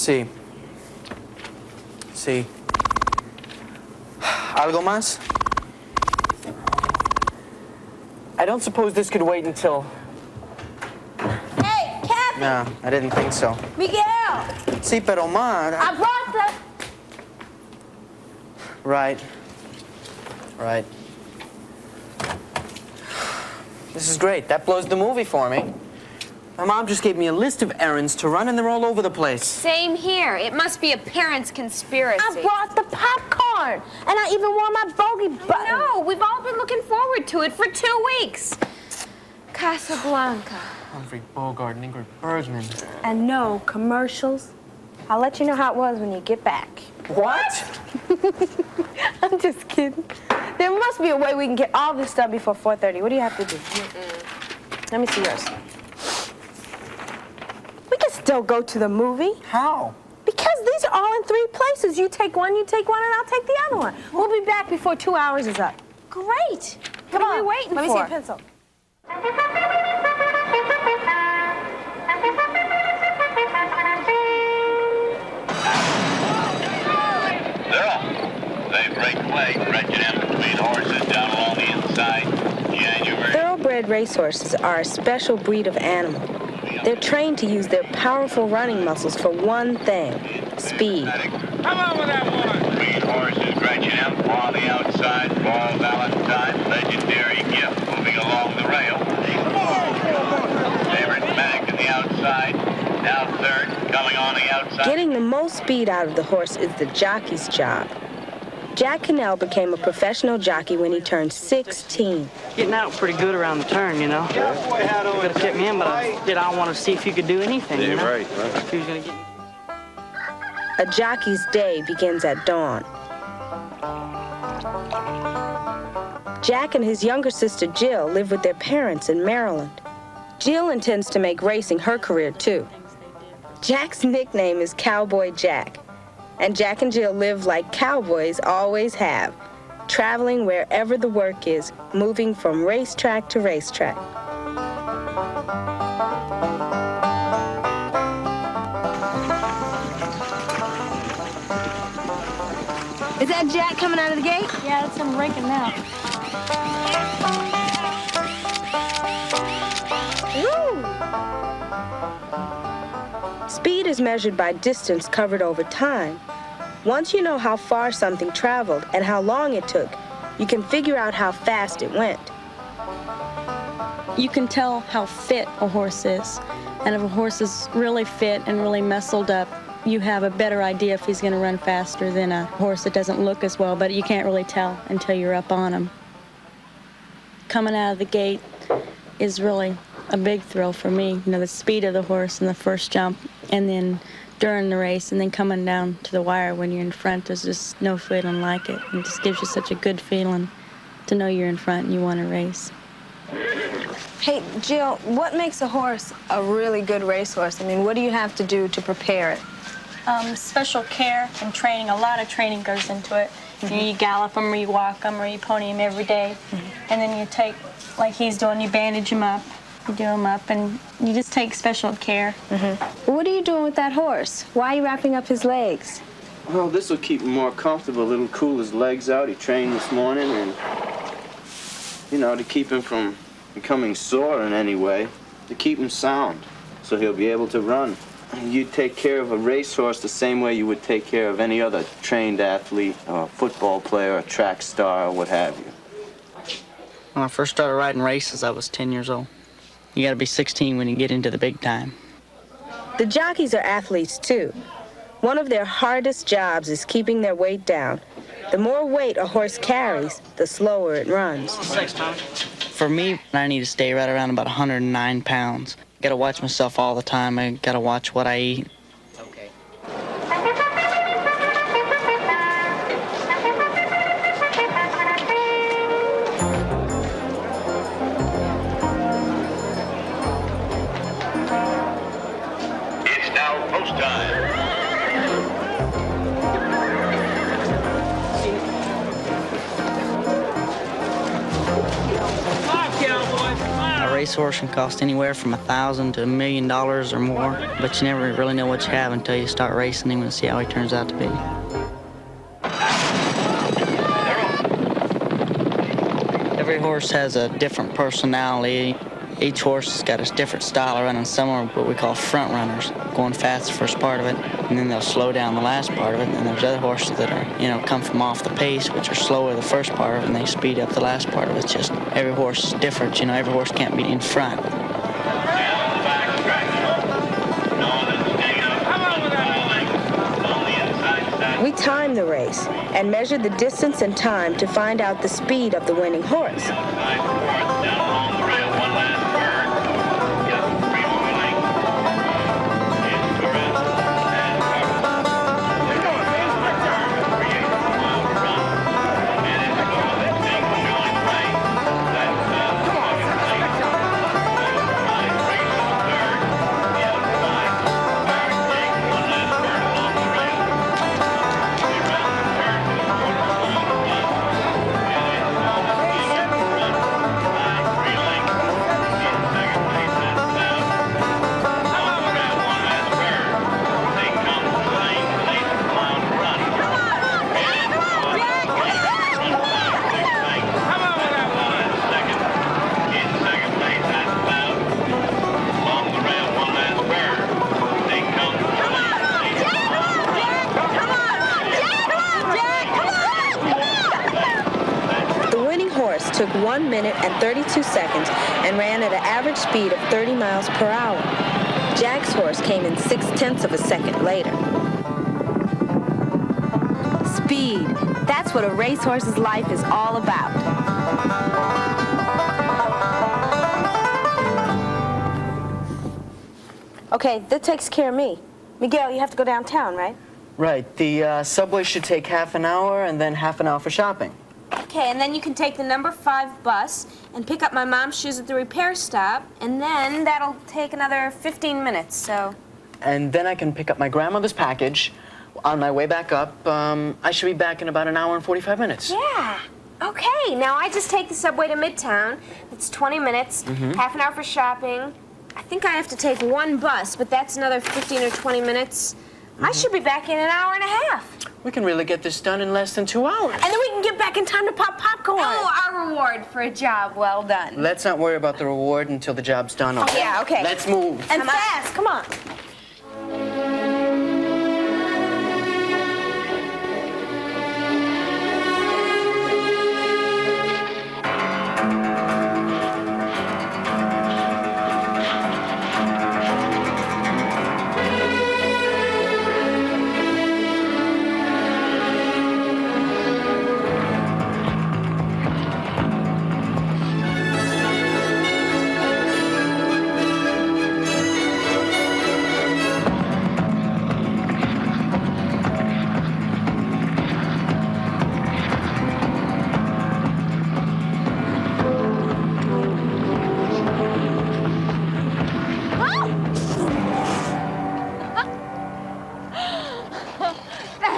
Sí. Sí. ¿Algo más? I don't suppose this could wait until... Hey, Kathy! No, I didn't think so. Miguel! Sí, pero ma... I brought the... Right. Right. This is great. That blows the movie for me. My mom just gave me a list of errands to run, and they're all over the place. Same here. It must be a parent's conspiracy. I brought the popcorn, and I even wore my bogey button. No, we've all been looking forward to it for 2 weeks. Casablanca. Humphrey Bogart and Ingrid Bergman. And no commercials. I'll let you know how it was when you get back. What? I'm just kidding. There must be a way we can get all this done before 4:30. What do you have to do? Let me see yours. We can still go to the movie. How? Because these are all in 3 places. You take one, and I'll take the other one. We'll be back before 2 hours is up. Great. Come what on. are we waiting Let for? me see a pencil. They break away, stretching in between horses down along the inside. January. Thoroughbred racehorses are a special breed of animal. They're trained to use their powerful running muscles for one thing, speed. Come on with that one. Green horses stretching in on the outside. Paul Valentine, legendary gift, moving along the rail. Favorite Mac in the outside. Now third, coming on the outside. Getting the most speed out of the horse is the jockey's job. Jack Cannell became a professional jockey when he turned 16. Getting out pretty good around the turn, you know. You could have kept me in, but I want to see if you could do anything, you know. Right. If he was going to get me. A jockey's day begins at dawn. Jack and his younger sister Jill live with their parents in Maryland. Jill intends to make racing her career, too. Jack's nickname is Cowboy Jack. And Jack and Jill live like cowboys always have, traveling wherever the work is, moving from racetrack to racetrack. Is that Jack coming out of the gate? Yeah, it's him breaking now. Woo! Speed is measured by distance covered over time. Once you know how far something traveled and how long it took, you can figure out how fast it went. You can tell how fit a horse is. And if a horse is really fit and really muscled up, you have a better idea if he's going to run faster than a horse that doesn't look as well, but you can't really tell until you're up on him. Coming out of the gate is really a big thrill for me. You know, the speed of the horse in the first jump, and then during the race, and then coming down to the wire when you're in front. There's just no feeling like it. It just gives you such a good feeling to know you're in front and you want to race. Hey, Jill, what makes a horse a really good racehorse? I mean, what do you have to do to prepare it? Special care and training. A lot of training goes into it. You know, you gallop them, or you walk them, or you pony them every day. And then you take, like he's doing, you bandage him up. You do him up, and you just take special care. What are you doing with that horse? Why are you wrapping up his legs? Well, this will keep him more comfortable. It'll cool his legs out. He trained this morning, and, you know, to keep him from becoming sore in any way, to keep him sound, so he'll be able to run. You take care of a racehorse the same way you would take care of any other trained athlete, or a football player, a track star, or what have you. When I first started riding races, I was 10 years old. You got to be 16 when you get into the big time. The jockeys are athletes, too. One of their hardest jobs is keeping their weight down. The more weight a horse carries, the slower it runs. For me, I need to stay right around about 109 pounds. Got to watch myself all the time. I got to watch what I eat. Okay. It's now post time. I racehorse can cost anywhere from $1,000 to $1 million or more, but you never really know what you have until you start racing him and see how he turns out to be. Every horse has a different personality. Each horse has got a different style of running. Some are what we call front runners, going fast the first part of it, and then they'll slow down the last part of it. And then there's other horses that are, come from off the pace, which are slower the first part of it, and they speed up the last part of it. It's just every horse is different. Every horse can't be in front. We timed the race and measured the distance and time to find out the speed of the winning horse. Took 1 minute and 32 seconds and ran at an average speed of 30 miles per hour. Jack's horse came in 0.6 of a second later. Speed. That's what a racehorse's life is all about. Okay, that takes care of me. Miguel, you have to go downtown, right? Right. The subway should take half an hour and then half an hour for shopping. Okay, and then you can take the number 5 bus and pick up my mom's shoes at the repair stop, and then that'll take another 15 minutes, so... And then I can pick up my grandmother's package. On my way back up, I should be back in about an hour and 45 minutes. Yeah. Okay, now I just take the subway to Midtown. It's 20 minutes, half an hour for shopping. I think I have to take 1 bus, but that's another 15 or 20 minutes. I should be back in an hour and a half. We can really get this done in less than 2 hours. And then we can get back in time to pop popcorn. Oh, our reward for a job well done. Let's not worry about the reward until the job's done. Okay? Oh, yeah, okay. Let's move. And fast, come on.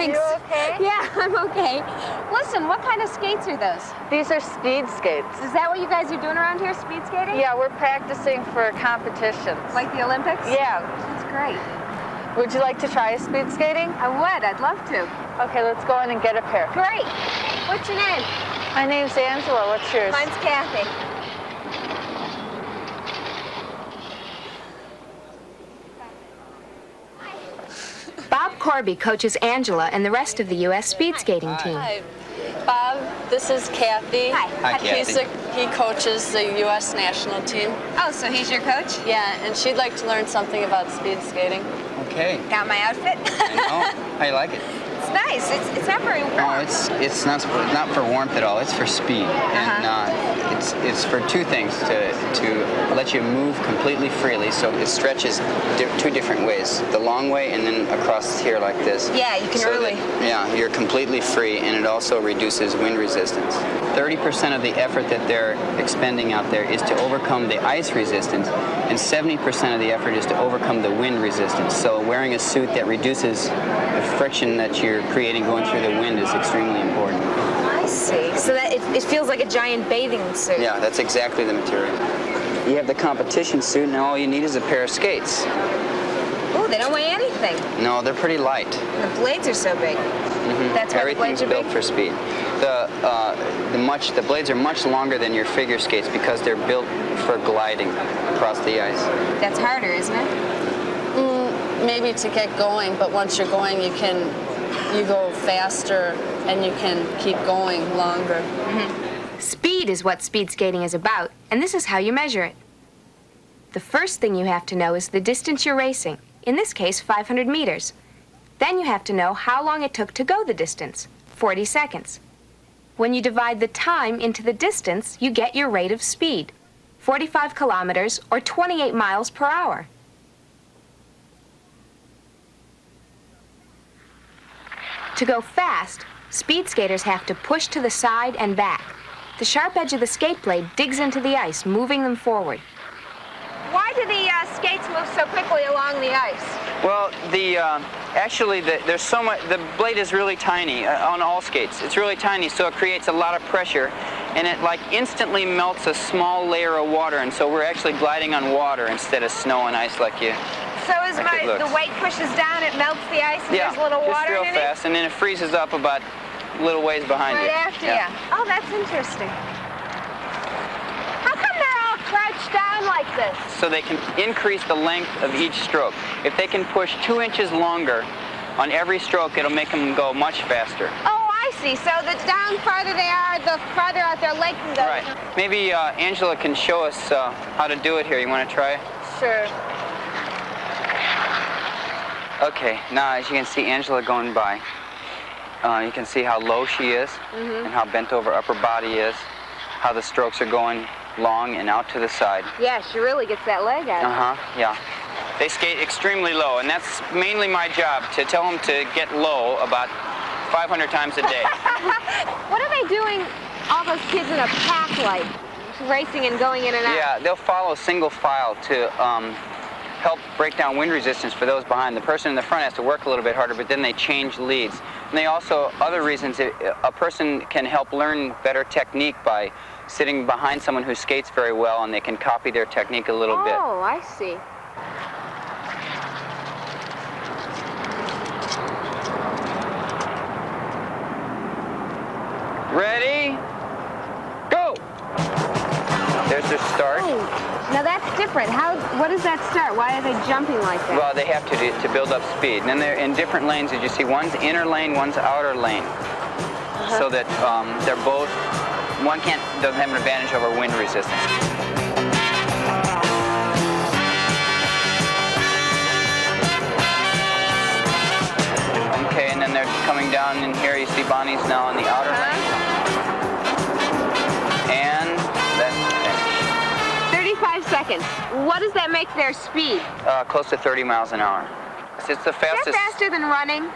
Thanks. You okay? Yeah, I'm okay. Listen, what kind of skates are those? These are speed skates. Is that what you guys are doing around here, speed skating? Yeah, we're practicing for competitions. Like the Olympics? Yeah. That's great. Would you like to try speed skating? I would. I'd love to. Okay, let's go in and get a pair. Great. What's your name? My name's Angela. What's yours? Mine's Kathy. Bob Corby coaches Angela and the rest of the U.S. speed skating team. Hi, Bob. This is Kathy. Hi. He coaches the U.S. national team. Oh, so he's your coach? Yeah, and she'd like to learn something about speed skating. Okay. Got my outfit? I know. How you like it? It's nice. It's not very warm. No, it's not for warmth at all. It's for speed, and it's for two things: to let you move completely freely, so it stretches two different ways: the long way and then across here like this. Yeah, you can really. Yeah, you're completely free, and it also reduces wind resistance. 30% of the effort that they're expending out there is to overcome the ice resistance, and 70% of the effort is to overcome the wind resistance. So wearing a suit that reduces the friction that you're creating going through the wind is extremely important. I see. So that it feels like a giant bathing suit. Yeah, that's exactly the material. You have the competition suit, and all you need is a pair of skates. Ooh, they don't weigh anything. No, they're pretty light. And the blades are so big. That's why the blades Everything's are built big? for speed. The blades are much longer than your figure skates because they're built for gliding across the ice. That's harder, isn't it? Maybe to get going, but once you're going, you go faster and you can keep going longer. Speed is what speed skating is about, and this is how you measure it. The first thing you have to know is the distance you're racing, in this case 500 meters. Then you have to know how long it took to go the distance, 40 seconds. When you divide the time into the distance, you get your rate of speed, 45 kilometers or 28 miles per hour. To go fast, speed skaters have to push to the side and back. The sharp edge of the skate blade digs into the ice, moving them forward. Why do the skates move so quickly along the ice? Well, there's so much. The blade is really tiny on all skates. It's really tiny, so it creates a lot of pressure, and it like instantly melts a small layer of water, and so we're actually gliding on water instead of snow and ice like you. So as the weight pushes down, it melts the ice, and there's a little just water real in it? fast, and then it freezes up about a little ways behind Right you. after you. Oh, that's interesting. How come they're all crouched down like this? So they can increase the length of each stroke. If they can push 2 inches longer on every stroke, it'll make them go much faster. Oh, I see. So the down farther they are, the farther out their leg can go. Right. Maybe Angela can show us how to do it here. You want to try? Sure. Okay, now as you can see Angela going by, you can see how low she is and how bent over upper body is, how the strokes are going long and out to the side. Yeah, she really gets that leg out. Yeah. They skate extremely low, and that's mainly my job, to tell them to get low about 500 times a day. What are they doing, all those kids in a pack like, racing and going in and out? Yeah, they'll follow single file to help break down wind resistance for those behind. The person in the front has to work a little bit harder, but then they change leads. And they also, other reasons, a person can help learn better technique by sitting behind someone who skates very well, and they can copy their technique a little bit. Oh, I see. Ready? Go! There's their start. Oh, now that's different. What does that start? Why are they jumping like that? Well, they have to build up speed. And then they're in different lanes, as you see. One's inner lane, one's outer lane. So that they're both, one doesn't have an advantage over wind resistance. Okay, and then they're coming down in here. You see Bonnie's now in the outer lane. And that's finished. 35 seconds. What does that make their speed? Close to 30 miles an hour. It's the fastest. Is that faster than running?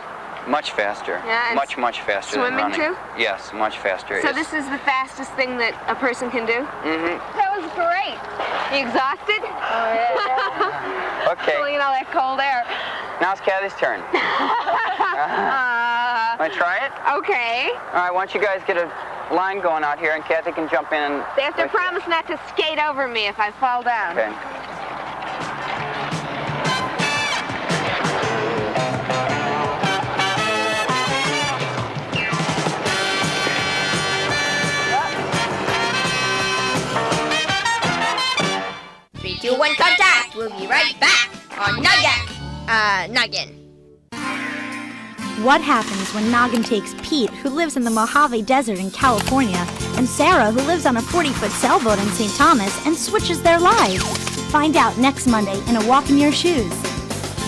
Much faster. Yeah, and much faster than running. Swimming too? Yes, much faster. So this is the fastest thing that a person can do? That was great. You exhausted? Oh, yeah. Okay. Pulling in all that cold air. Now it's Kathy's turn. Want to try it? Okay. All right, why don't you guys get a line going out here, and Kathy can jump in. And They have to promise not to skate over me if I fall down. Okay. Three, two, one, contact! We'll be right back on Noggin. What happens when Noggin takes Pete, who lives in the Mojave Desert in California, and Sarah, who lives on a 40-foot sailboat in St. Thomas, and switches their lives? Find out next Monday in A Walk in Your Shoes.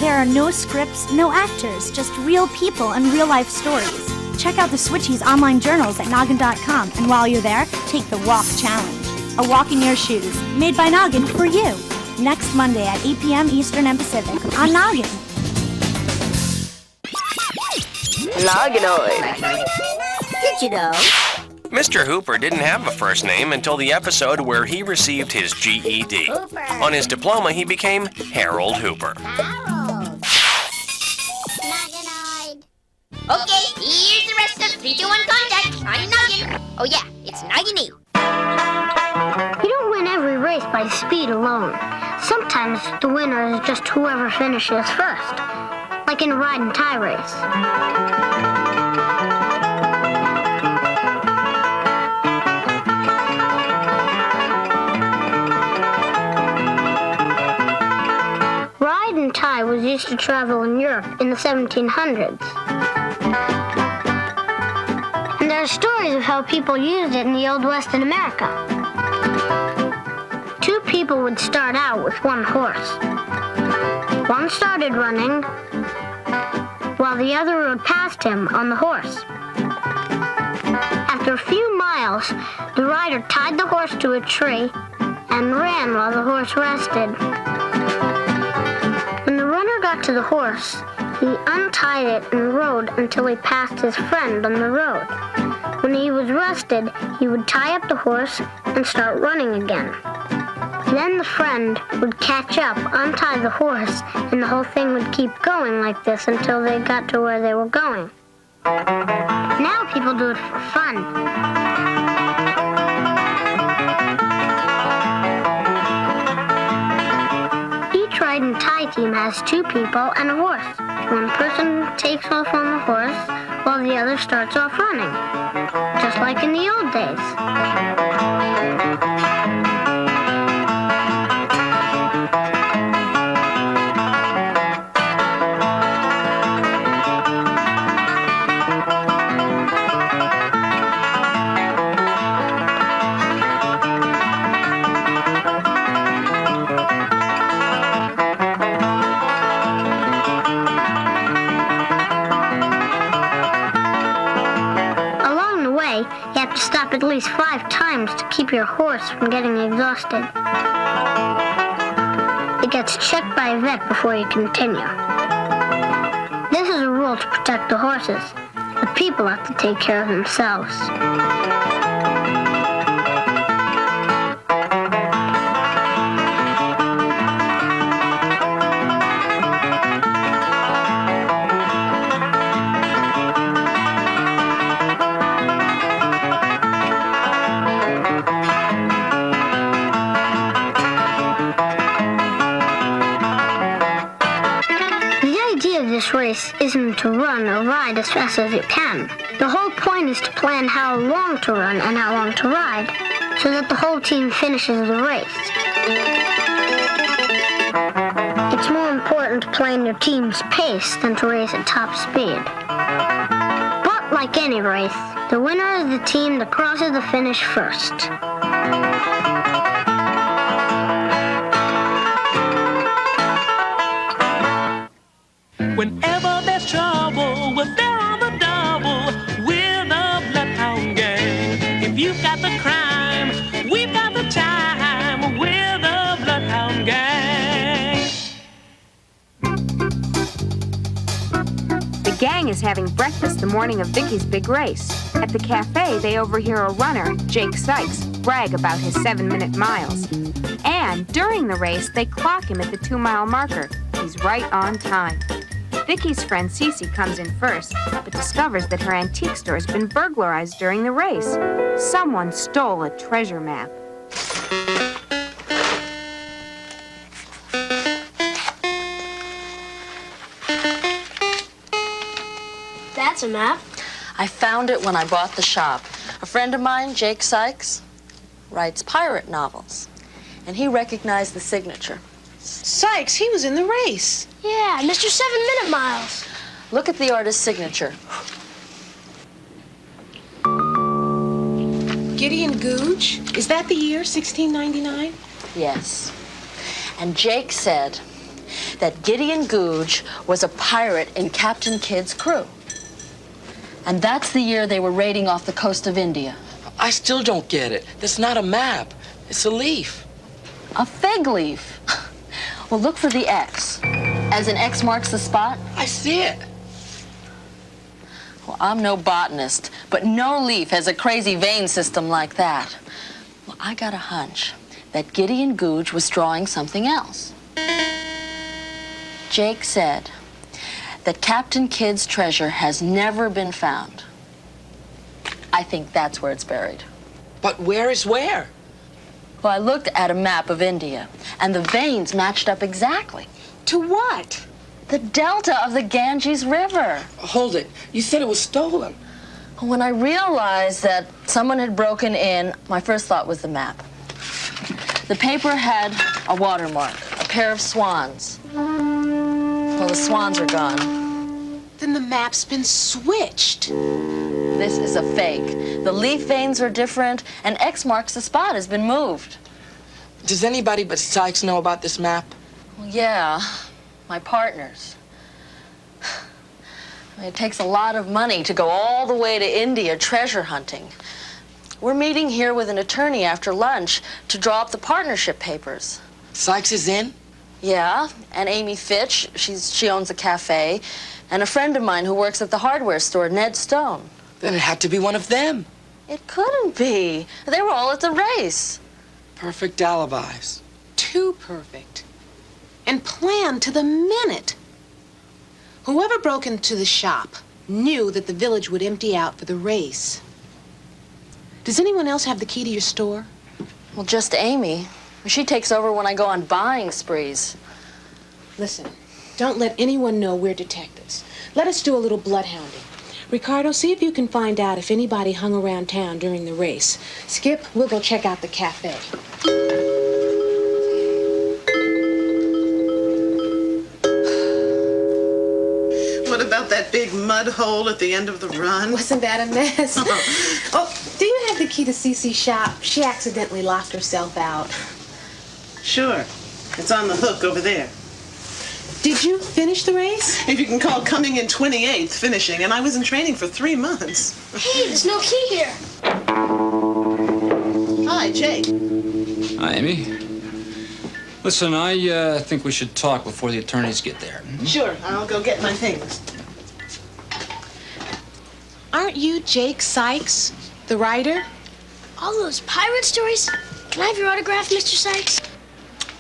There are no scripts, no actors, just real people and real-life stories. Check out the Switchies online journals at Noggin.com, and while you're there, take the Walk Challenge. A Walk in Your Shoes, made by Noggin for you. Next Monday at 8 p.m. Eastern and Pacific on Noggin. Nogginoid. Did you know? Mr. Hooper didn't have a first name until the episode where he received his GED. Hooper. On his diploma, he became Harold Hooper. Harold. Nogginoid. Okay, here's the rest of 3, 2, 1 contact. I'm Noggin. Oh yeah, it's Noggin. You don't win every race by speed alone. Sometimes the winner is just whoever finishes first, like in a ride and tie race. Ride and tie was used to travel in Europe in the 1700s. And there are stories of how people used it in the Old West in America. Two people would start out with one horse. One started running, while the other rode past him on the horse. After a few miles, the rider tied the horse to a tree and ran while the horse rested. When the runner got to the horse, he untied it and rode until he passed his friend on the road. When he was rested, he would tie up the horse and start running again. Then the friend would catch up, untie the horse, and the whole thing would keep going like this until they got to where they were going. Now people do it for fun. Each ride and tie team has two people and a horse. One person takes off on the horse while the other starts off running, just like in the old days. At least 5 times to keep your horse from getting exhausted. It gets checked by a vet before you continue. This is a rule to protect the horses. The people have to take care of themselves. This race isn't to run or ride as fast as you can. The whole point is to plan how long to run and how long to ride, so that the whole team finishes the race. It's more important to plan your team's pace than to race at top speed. But like any race, the winner is the team that crosses the finish first. Whenever there's trouble, we're there on the double. We're the Bloodhound Gang. If you've got the crime, we've got the time. We're the Bloodhound Gang. The gang is having breakfast the morning of Vicky's big race. At the cafe, they overhear a runner, Jake Sykes, brag about his 7-minute miles. And during the race, they clock him at the 2-mile marker. He's right on time. Vicky's friend Cece comes in first, but discovers that her antique store has been burglarized during the race. Someone stole a treasure map. That's a map. I found it when I bought the shop. A friend of mine, Jake Sykes, writes pirate novels, and he recognized the signature. Sykes, he was in the race. Yeah, Mr. 7-minute miles. Look at the artist's signature. Gideon Googe? Is that the year, 1699? Yes. And Jake said that Gideon Googe was a pirate in Captain Kidd's crew. And that's the year they were raiding off the coast of India. I still don't get it. That's not a map. It's a leaf. A fig leaf. Well, look for the X. As an X marks the spot? I see it. Well, I'm no botanist, but no leaf has a crazy vein system like that. Well, I got a hunch that Gideon Googe was drawing something else. Jake said that Captain Kidd's treasure has never been found. I think that's where it's buried. But where is where? Well, I looked at a map of India, and the veins matched up exactly. To what? The delta of the Ganges River. Hold it. You said it was stolen. When I realized that someone had broken in, my first thought was the map. The paper had a watermark, a pair of swans. Well, the swans are gone. Then the map's been switched. This is a fake. The leaf veins are different, and X marks the spot has been moved. Does anybody but Sykes know about this map? Well, yeah, my partners. I mean, it takes a lot of money to go all the way to India treasure hunting. We're meeting here with an attorney after lunch to draw up the partnership papers. Sykes is in? Yeah, and Amy Fitch, she owns a cafe, and a friend of mine who works at the hardware store, Ned Stone. Then it had to be one of them. It couldn't be. They were all at the race. Perfect alibis. Too perfect. And planned to the minute. Whoever broke into the shop knew that the village would empty out for the race. Does anyone else have the key to your store? Well, just Amy. She takes over when I go on buying sprees. Listen, don't let anyone know we're detectives. Let us do a little bloodhounding. Ricardo, see if you can find out if anybody hung around town during the race. Skip, we'll go check out the cafe. What about that big mud hole at the end of the run? Wasn't that a mess? Oh, do you have the key to Cece's shop? She accidentally locked herself out. Sure. It's on the hook over there. Did you finish the race? If you can call coming in 28th finishing, and I was in training for 3 months. Hey, there's no key here. Hi, Jake. Hi, Amy. Listen, I think we should talk before the attorneys get there. Sure, I'll go get my things. Aren't you Jake Sykes, the writer? All those pirate stories? Can I have your autograph, Mr. Sykes?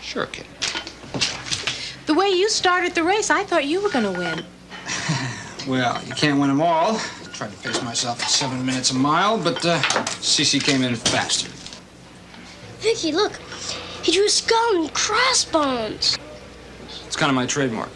Sure, kid. The way you started the race, I thought you were going to win. Well, you can't win them all. Tried to pace myself at 7 minutes a mile, but Cece came in faster. Vicky, look. He drew a skull and crossbones. It's kind of my trademark.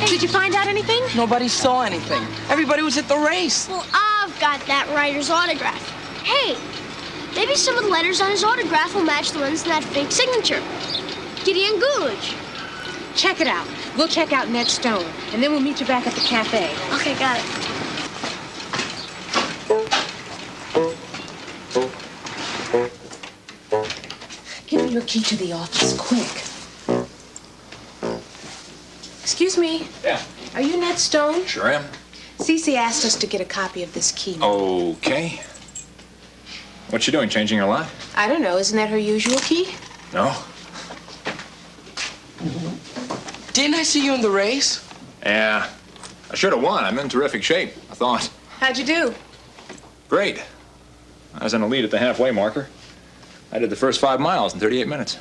Did you find out anything? Nobody saw anything. Everybody was at the race. Well, I've got that writer's autograph. Hey, maybe some of the letters on his autograph will match the ones in that fake signature. Gideon Goodge. Check it out. We'll check out Ned Stone, and then we'll meet you back at the cafe. Okay, got it. Give me your key to the office, quick. Excuse me. Yeah. Are you Ned Stone? Sure am. Cece asked us to get a copy of this key. Okay. What you doing, changing your lock? I don't know. Isn't that her usual key? No. Didn't I see you in the race? Yeah. I should have won. I'm in terrific shape, I thought. How'd you do? Great. I was in the lead at the halfway marker. I did the first 5 miles in 38 minutes.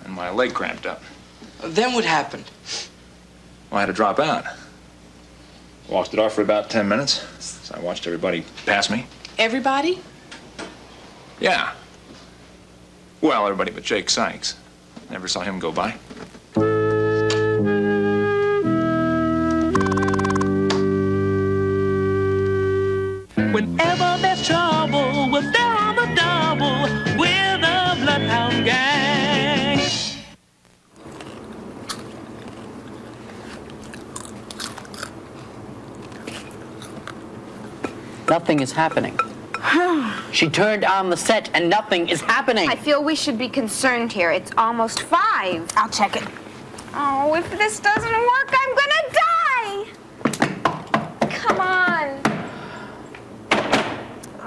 And my leg cramped up. Then what happened? Well, I had to drop out. Walked it off for about 10 minutes. So I watched everybody pass me. Everybody? Yeah. Well, everybody but Jake Sykes. Never saw him go by. Whenever there's trouble, we're there on the double with the Bloodhound Gang. Nothing is happening. She turned on the set and nothing is happening. I feel we should be concerned here. It's almost 5. I'll check it. Oh, if this doesn't work, I'm gonna die! Come on.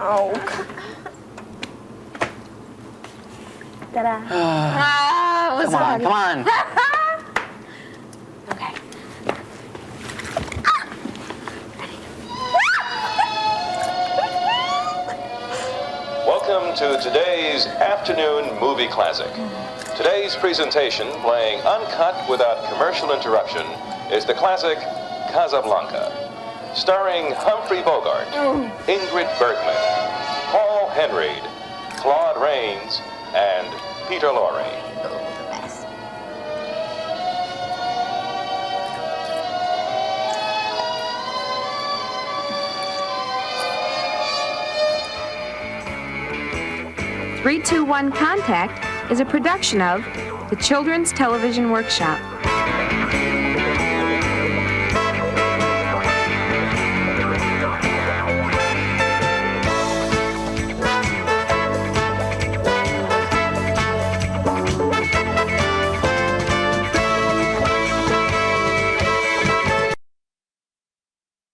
Oh. Ta-da. It was Come on, fun. come on. Okay. Welcome Welcome to today's afternoon movie classic. Today's presentation, playing uncut without commercial interruption, is the classic Casablanca, starring Humphrey Bogart, Ingrid Bergman, Paul Henreid, Claude Rains, and Peter Lorre. 321 Contact is a production of the Children's Television Workshop.